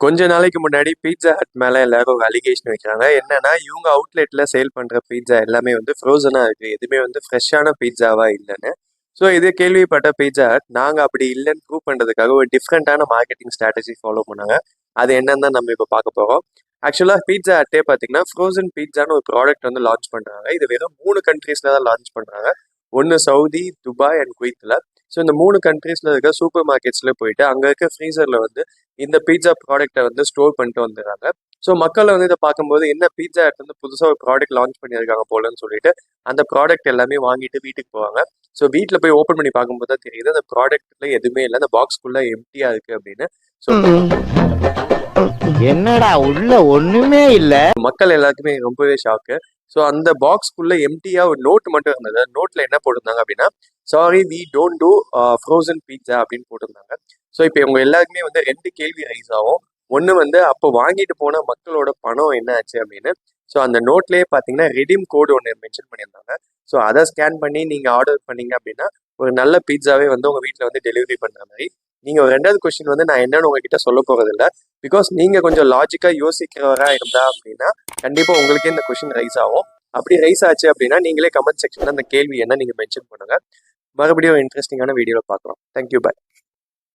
கொஞ்ச நாளைக்கு முன்னாடி பீட்சா ஹட் மேல எல்லாரும் ஒரு அலிகேஷன் வைக்கிறாங்க. என்னன்னா, இவங்க அவுட்லெட்ல சேல் பண்ற பீட்சா எல்லாமே வந்து ஃப்ரோசனா இருக்கு. எதுவுமே வந்து ஃப்ரெஷ்ஷான பீட்சாவா இல்லைன்னு. ஸோ இது கேள்விப்பட்ட பீட்சா ஹட் நாங்க அப்படி இல்லைன்னு ப்ரூவ் பண்றதுக்காக ஒரு டிஃப்ரெண்டான மார்க்கெட்டிங் ஸ்ட்ராட்டஜி ஃபாலோ பண்ணாங்க. அது என்னன்னு தான் நம்ம இப்போ பார்க்க போறோம். ஆக்சுவலா பீட்சா ஹட்டே பார்த்தீங்கன்னா ஃப்ரோசன் பீட்சான்னு ஒரு ப்ராடக்ட் வந்து லான்ச் பண்றாங்க. இது வெறும் 3 கண்ட்ரீஸ்ல தான் லான்ச் பண்றாங்க. ஒன்னு சவுதி, துபாய் அண்ட் குவைத்ல. ஸோ இந்த 3 கண்ட்ரீஸ்ல இருக்க சூப்பர் மார்க்கெட்ஸ்ல போயிட்டு அங்க இருக்க ஃப்ரீசர்ல வந்து இந்த பீட்சா ப்ராடக்ட்டை வந்து ஸ்டோர் பண்ணிட்டு வந்துடுறாங்க. ஸோ மக்கள் வந்து இதை பார்க்கும்போது என்ன பீட்சா ஹட் வந்து புதுசாக ஒரு ப்ராடக்ட் லான்ச் பண்ணியிருக்காங்க போலன்னு சொல்லிட்டு அந்த ப்ராடக்ட் எல்லாமே வாங்கிட்டு வீட்டுக்கு போவாங்க. ஸோ வீட்டில் போய் ஓப்பன் பண்ணி பார்க்கும்போது தான் தெரியுது அந்த ப்ராடக்ட்ல எதுவுமே இல்லை, அந்த பாக்ஸ்குள்ள எம்டியா இருக்கு அப்படின்னு. ஸோ என்னடா உள்ள ஒண்ணுமே இல்ல. மக்கள் எல்லாருக்குமே ரொம்பவே ஷாக்கு. ஸோ அந்த பாக்ஸ்குள்ள எம்டியா ஒரு நோட் மட்டும் இருந்தது. நோட்ல என்ன போட்டிருந்தாங்க அப்படின்னா, sorry we don't do frozen pizza அப்படின்னு போட்டிருந்தாங்க. ஸோ இப்போ இவங்க எல்லாருக்குமே வந்து 2 கேள்வி ரைஸ் ஆகும். ஒன்று வந்து அப்போ வாங்கிட்டு போன மக்களோட பணம் என்ன ஆச்சு அப்படின்னு. ஸோ அந்த நோட்லேயே பார்த்தீங்கன்னா ரெடீம் கோடு ஒன்று மென்ஷன் பண்ணியிருந்தாங்க. ஸோ அதை ஸ்கேன் பண்ணி நீங்கள் ஆர்டர் பண்ணீங்க அப்படின்னா ஒரு நல்ல பீட்சாவே வந்து உங்கள் வீட்டில் வந்து டெலிவரி பண்ணுற மாதிரி. நீங்கள் ஒரு 2வது கொஸ்டின் வந்து நான் என்னன்னு உங்ககிட்ட சொல்ல போகிறது இல்லை. பிகாஸ் நீங்கள் கொஞ்சம் லாஜிக்காக யோசிக்கிறவரா இருந்தா அப்படின்னா கண்டிப்பாக உங்களுக்கே இந்த கொஸ்டின் ரைஸ் ஆகும். அப்படி ரைஸ் ஆச்சு அப்படின்னா நீங்களே கமெண்ட் செக்ஷனில் அந்த கேள்வி என்ன நீங்கள் மென்ஷன் பண்ணுங்கள். மறுபடியும் இன்ட்ரெஸ்டிங்கான வீடியோவில் பார்க்கலாம். தேங்க்யூ, பாய்.